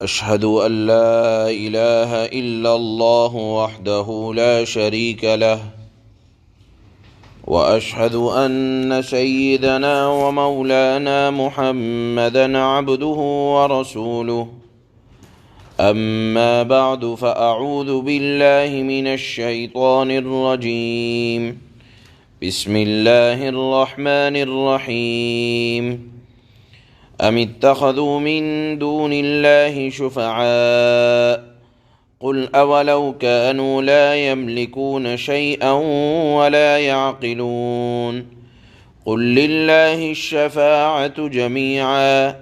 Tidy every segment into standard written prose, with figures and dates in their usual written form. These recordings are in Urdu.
أشهد أن لا إله إلا الله وحده لا شريك له وأشهد أن سيدنا ومولانا محمدًا عبده ورسوله أما بعد فأعوذ بالله من الشيطان الرجيم بسم الله الرحمن الرحيم أم اتخذوا من دون الله شفعاء قل أولو كانوا لا يملكون شيئا ولا يعقلون قل لله الشفاعة جميعا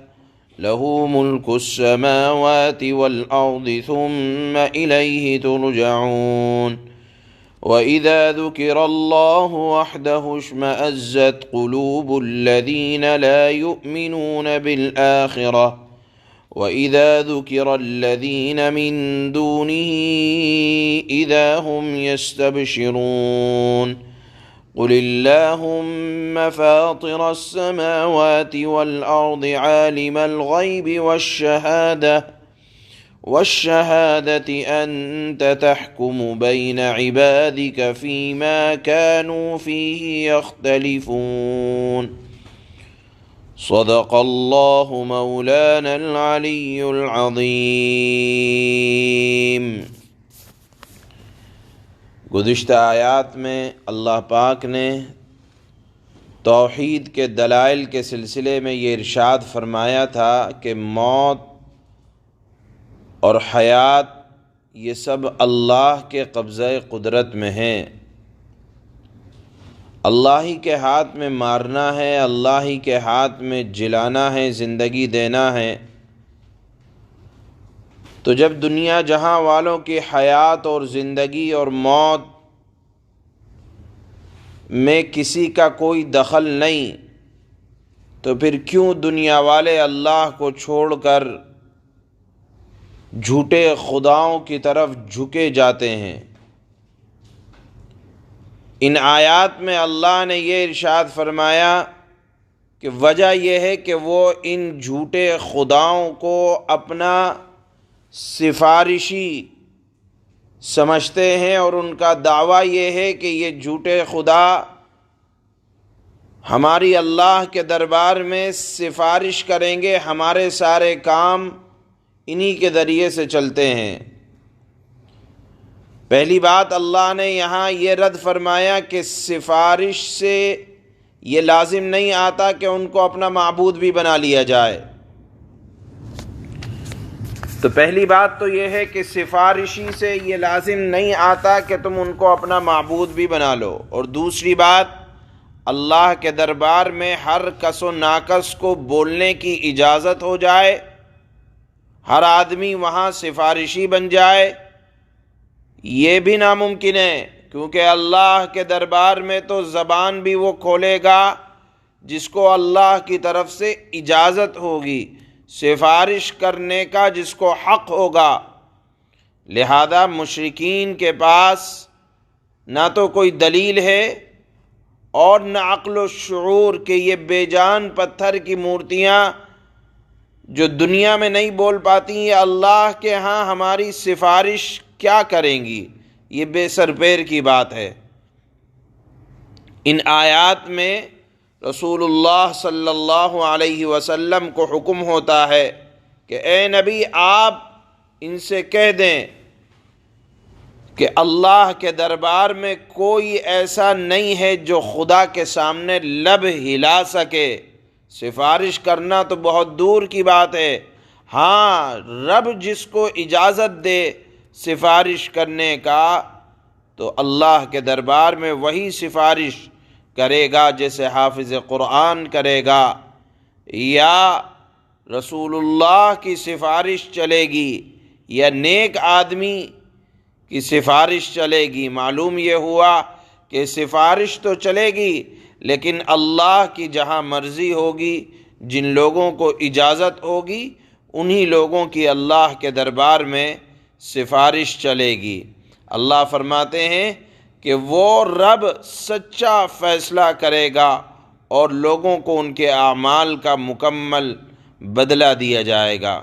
له ملك السماوات والأرض ثم إليه ترجعون وإذا ذكر الله وحده اشمأزت قلوب الذين لا يؤمنون بالآخرة وإذا ذكر الذين من دونه إذا هم يستبشرون قل اللهم فاطر السماوات والأرض عالم الغيب والشهادة أنت تحكم بين عبادك فيما كانوا فيه يختلفون صدق الله مولانا العلي العظيم۔ گزشتہ آیات میں اللہ پاک نے توحید کے دلائل کے سلسلے میں یہ ارشاد فرمایا تھا کہ موت اور حیات یہ سب اللہ کے قبضہ قدرت میں ہیں، اللہ ہی کے ہاتھ میں مارنا ہے، اللہ ہی کے ہاتھ میں جلانا ہے، زندگی دینا ہے۔ تو جب دنیا جہاں والوں کی حیات اور زندگی اور موت میں کسی کا کوئی دخل نہیں، تو پھر کیوں دنیا والے اللہ کو چھوڑ کر جھوٹے خداؤں کی طرف جھکے جاتے ہیں؟ ان آیات میں اللہ نے یہ ارشاد فرمایا کہ وجہ یہ ہے کہ وہ ان جھوٹے خداؤں کو اپنا سفارشی سمجھتے ہیں، اور ان کا دعویٰ یہ ہے کہ یہ جھوٹے خدا ہماری اللہ کے دربار میں سفارش کریں گے، ہمارے سارے کام انہی کے ذریعے سے چلتے ہیں۔ پہلی بات اللہ نے یہاں یہ رد فرمایا کہ سفارش سے یہ لازم نہیں آتا کہ ان کو اپنا معبود بھی بنا لیا جائے۔ تو پہلی بات تو یہ ہے کہ سفارشی سے یہ لازم نہیں آتا کہ تم ان کو اپنا معبود بھی بنا لو، اور دوسری بات اللہ کے دربار میں ہر کس و ناکس کو بولنے کی اجازت ہو جائے، ہر آدمی وہاں سفارشی بن جائے، یہ بھی ناممکن ہے، کیونکہ اللہ کے دربار میں تو زبان بھی وہ کھولے گا جس کو اللہ کی طرف سے اجازت ہوگی، سفارش کرنے کا جس کو حق ہوگا۔ لہذا مشرکین کے پاس نہ تو کوئی دلیل ہے اور نہ عقل و شعور کہ یہ بے جان پتھر کی مورتیاں جو دنیا میں نہیں بول پاتی ہیں اللہ کے ہاں ہماری سفارش کیا کریں گی، یہ بے سر پیر کی بات ہے۔ ان آیات میں رسول اللہ صلی اللہ علیہ وسلم کو حکم ہوتا ہے کہ اے نبی آپ ان سے کہہ دیں کہ اللہ کے دربار میں کوئی ایسا نہیں ہے جو خدا کے سامنے لب ہلا سکے، سفارش کرنا تو بہت دور کی بات ہے، ہاں رب جس کو اجازت دے سفارش کرنے کا تو اللہ کے دربار میں وہی سفارش کرے گا، جیسے حافظ قرآن کرے گا یا رسول اللہ کی سفارش چلے گی یا نیک آدمی کی سفارش چلے گی۔ معلوم یہ ہوا کہ سفارش تو چلے گی لیکن اللہ کی جہاں مرضی ہوگی، جن لوگوں کو اجازت ہوگی انہی لوگوں کی اللہ کے دربار میں سفارش چلے گی۔ اللہ فرماتے ہیں کہ وہ رب سچا فیصلہ کرے گا اور لوگوں کو ان کے اعمال کا مکمل بدلہ دیا جائے گا۔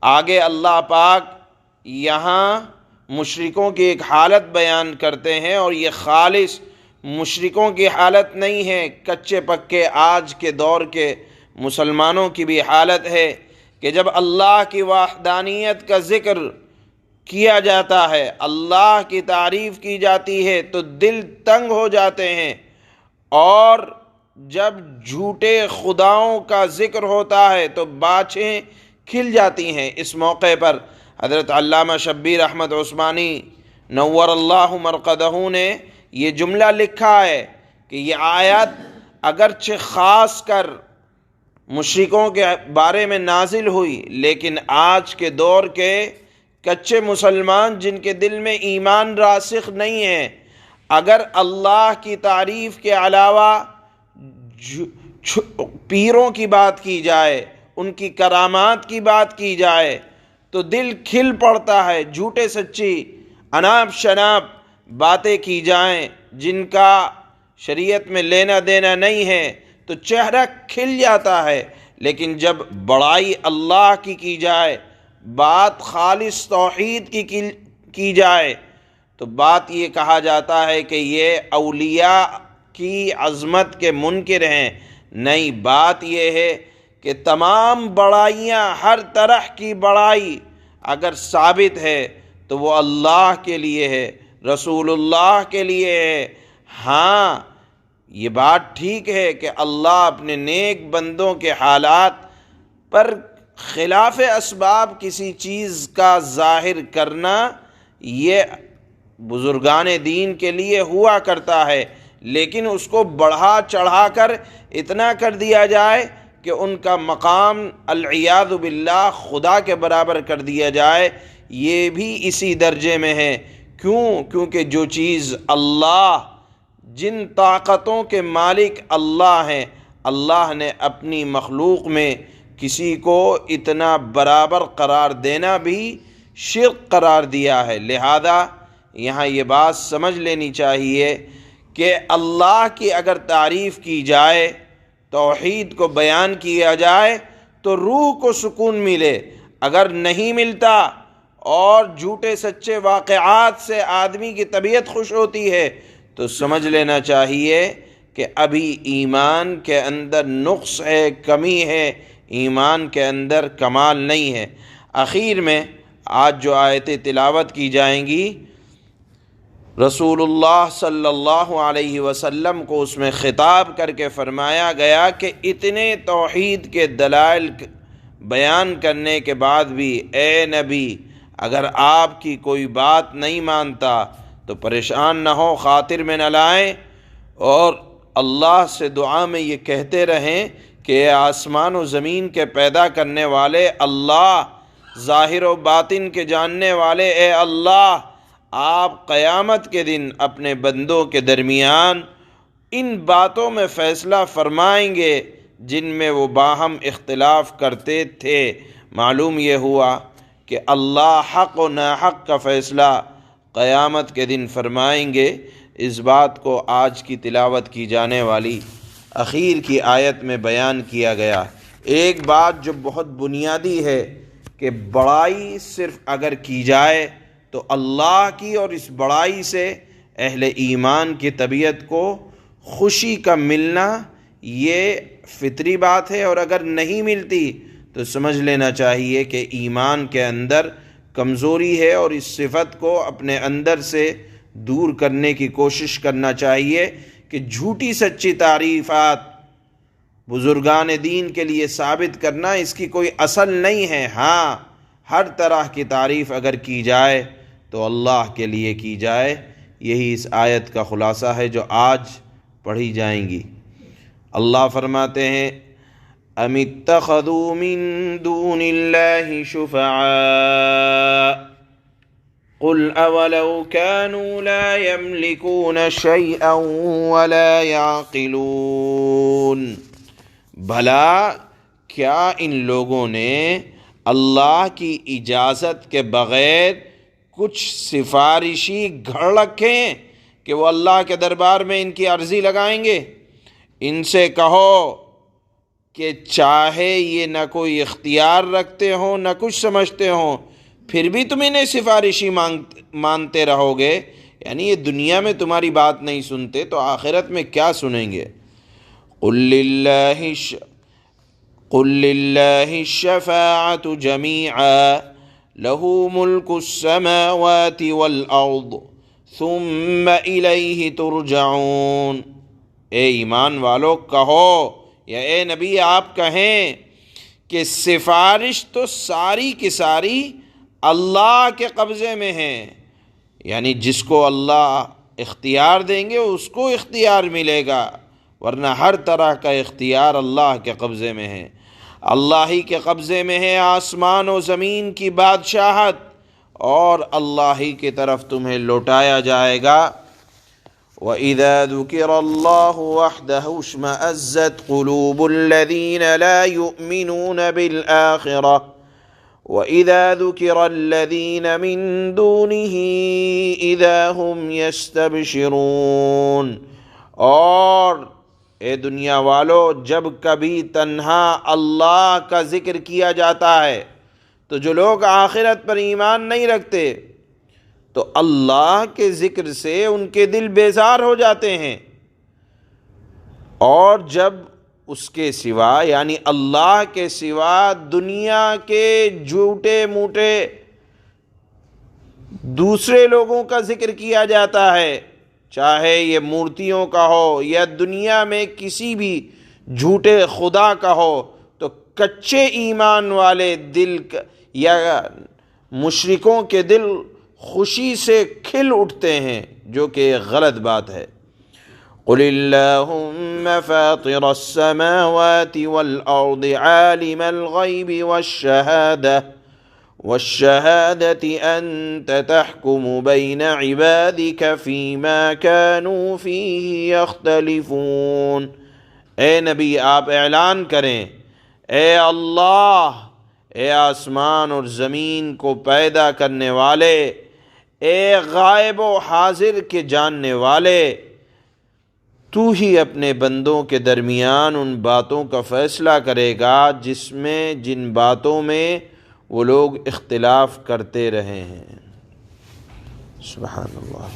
آگے اللہ پاک یہاں مشرکوں کی ایک حالت بیان کرتے ہیں، اور یہ خالص مشرکوں کی حالت نہیں ہے، کچے پکے آج کے دور کے مسلمانوں کی بھی حالت ہے کہ جب اللہ کی وحدانیت کا ذکر کیا جاتا ہے، اللہ کی تعریف کی جاتی ہے تو دل تنگ ہو جاتے ہیں، اور جب جھوٹے خداؤں کا ذکر ہوتا ہے تو باچھیں کھل جاتی ہیں۔ اس موقع پر حضرت علامہ شبیر احمد عثمانی نور اللہ مرقدہ نے یہ جملہ لکھا ہے کہ یہ آیت اگرچہ خاص کر مشرکوں کے بارے میں نازل ہوئی، لیکن آج کے دور کے کچے مسلمان جن کے دل میں ایمان راسخ نہیں ہے، اگر اللہ کی تعریف کے علاوہ پیروں کی بات کی جائے، ان کی کرامات کی بات کی جائے تو دل کھل پڑتا ہے۔ جھوٹے سچی اناپ شناپ باتیں کی جائیں جن کا شریعت میں لینا دینا نہیں ہے تو چہرہ کھل جاتا ہے، لیکن جب بڑائی اللہ کی جائے، بات خالص توحید کی جائے تو بات یہ کہا جاتا ہے کہ یہ اولیاء کی عظمت کے منکر ہیں۔ نہیں، بات یہ ہے کہ تمام بڑائیاں، ہر طرح کی بڑائی اگر ثابت ہے تو وہ اللہ کے لیے ہے، رسول اللہ کے لیے ہے۔ ہاں، یہ بات ٹھیک ہے کہ اللہ اپنے نیک بندوں کے حالات پر خلاف اسباب کسی چیز کا ظاہر کرنا یہ بزرگان دین کے لیے ہوا کرتا ہے، لیکن اس کو بڑھا چڑھا کر اتنا کر دیا جائے کہ ان کا مقام العیاذ باللہ خدا کے برابر کر دیا جائے، یہ بھی اسی درجے میں ہے۔ کیونکہ جو چیز اللہ، جن طاقتوں کے مالک اللہ ہیں، اللہ نے اپنی مخلوق میں کسی کو اتنا برابر قرار دینا بھی شرک قرار دیا ہے۔ لہذا یہاں یہ بات سمجھ لینی چاہیے کہ اللہ کی اگر تعریف کی جائے، توحید کو بیان کیا جائے تو روح کو سکون ملے، اگر نہیں ملتا اور جھوٹے سچے واقعات سے آدمی کی طبیعت خوش ہوتی ہے تو سمجھ لینا چاہیے کہ ابھی ایمان کے اندر نقص ہے، کمی ہے، ایمان کے اندر کمال نہیں ہے۔ آخر میں آج جو آیتیں تلاوت کی جائیں گی، رسول اللہ صلی اللہ علیہ وسلم کو اس میں خطاب کر کے فرمایا گیا کہ اتنے توحید کے دلائل بیان کرنے کے بعد بھی اے نبی، اگر آپ کی کوئی بات نہیں مانتا تو پریشان نہ ہو، خاطر میں نہ لائیں، اور اللہ سے دعا میں یہ کہتے رہیں کہ اے آسمان و زمین کے پیدا کرنے والے اللہ، ظاہر و باطن کے جاننے والے اے اللہ، آپ قیامت کے دن اپنے بندوں کے درمیان ان باتوں میں فیصلہ فرمائیں گے جن میں وہ باہم اختلاف کرتے تھے۔ معلوم یہ ہوا کہ اللہ حق و ناحق کا فیصلہ قیامت کے دن فرمائیں گے۔ اس بات کو آج کی تلاوت کی جانے والی اخیر کی آیت میں بیان کیا گیا۔ ایک بات جو بہت بنیادی ہے کہ بڑائی صرف اگر کی جائے تو اللہ کی، اور اس بڑائی سے اہل ایمان کی طبیعت کو خوشی کا ملنا یہ فطری بات ہے، اور اگر نہیں ملتی تو سمجھ لینا چاہیے کہ ایمان کے اندر کمزوری ہے، اور اس صفت کو اپنے اندر سے دور کرنے کی کوشش کرنا چاہیے کہ جھوٹی سچی تعریفات بزرگان دین کے لیے ثابت کرنا اس کی کوئی اصل نہیں ہے۔ ہاں، ہر طرح کی تعریف اگر کی جائے تو اللہ کے لیے کی جائے۔ یہی اس آیت کا خلاصہ ہے جو آج پڑھی جائیں گی۔ اللہ فرماتے ہیں ام اتخذوا من دون اللہ شفعاء قل اولو كانوا لا يملكون شيئا ولا يعقلون، بھلا کیا ان لوگوں نے اللہ کی اجازت کے بغیر کچھ سفارشی گھڑ رکھے ہیں کہ وہ اللہ کے دربار میں ان کی عرضی لگائیں گے؟ ان سے کہو کہ چاہے یہ نہ کوئی اختیار رکھتے ہوں نہ کچھ سمجھتے ہوں، پھر بھی تم انہیں سفارشی مانتے رہو گے، یعنی یہ دنیا میں تمہاری بات نہیں سنتے تو آخرت میں کیا سنیں گے؟ قل للہ الشفاعۃ جمیعا لہ ملک السماوات والارض ثم الیہ ترجعون۔ اے ایمان والو کہو، یا اے نبی آپ کہیں کہ سفارش تو ساری کی ساری اللہ کے قبضے میں ہے، یعنی جس کو اللہ اختیار دیں گے اس کو اختیار ملے گا، ورنہ ہر طرح کا اختیار اللہ کے قبضے میں ہے۔ اللہ ہی کے قبضے میں ہے آسمان و زمین کی بادشاہت، اور اللہ ہی کی طرف تمہیں لوٹایا جائے گا۔ وَإِذَا ذُكِرَ اللَّهُ وَحْدَهُ اشْمَأَزَّتْ قُلُوبُ الَّذِينَ لَا يُؤْمِنُونَ بِالْآخِرَةِ وَإِذَا ذُكِرَ الَّذِينَ مِن دُونِهِ إِذَا هُمْ يَسْتَبْشِرُونَ۔ اور اے دنیا والو، جب کبھی تنہا اللہ کا ذکر کیا جاتا ہے تو جو لوگ آخرت پر ایمان نہیں رکھتے تو اللہ کے ذکر سے ان کے دل بیزار ہو جاتے ہیں، اور جب اس کے سوا یعنی اللہ کے سوا دنیا کے جھوٹے موٹے دوسرے لوگوں کا ذکر کیا جاتا ہے، چاہے یہ مورتیوں کا ہو یا دنیا میں کسی بھی جھوٹے خدا کا ہو، تو کچے ایمان والے دل یا مشرکوں کے دل خوشی سے کھل اٹھتے ہیں، جو کہ غلط بات ہے۔ قل اللہم فاطر السماوات والارض عالم الغیب والشہادة انت تحکم بین عبادک فیما كانوا فیہ یختلفون۔ اے نبی آپ اعلان کریں، اے اللہ، اے آسمان اور زمین کو پیدا کرنے والے، اے غائب و حاضر کے جاننے والے، تو ہی اپنے بندوں کے درمیان ان باتوں کا فیصلہ کرے گا جن باتوں میں وہ لوگ اختلاف کرتے رہے ہیں۔ سبحان اللہ۔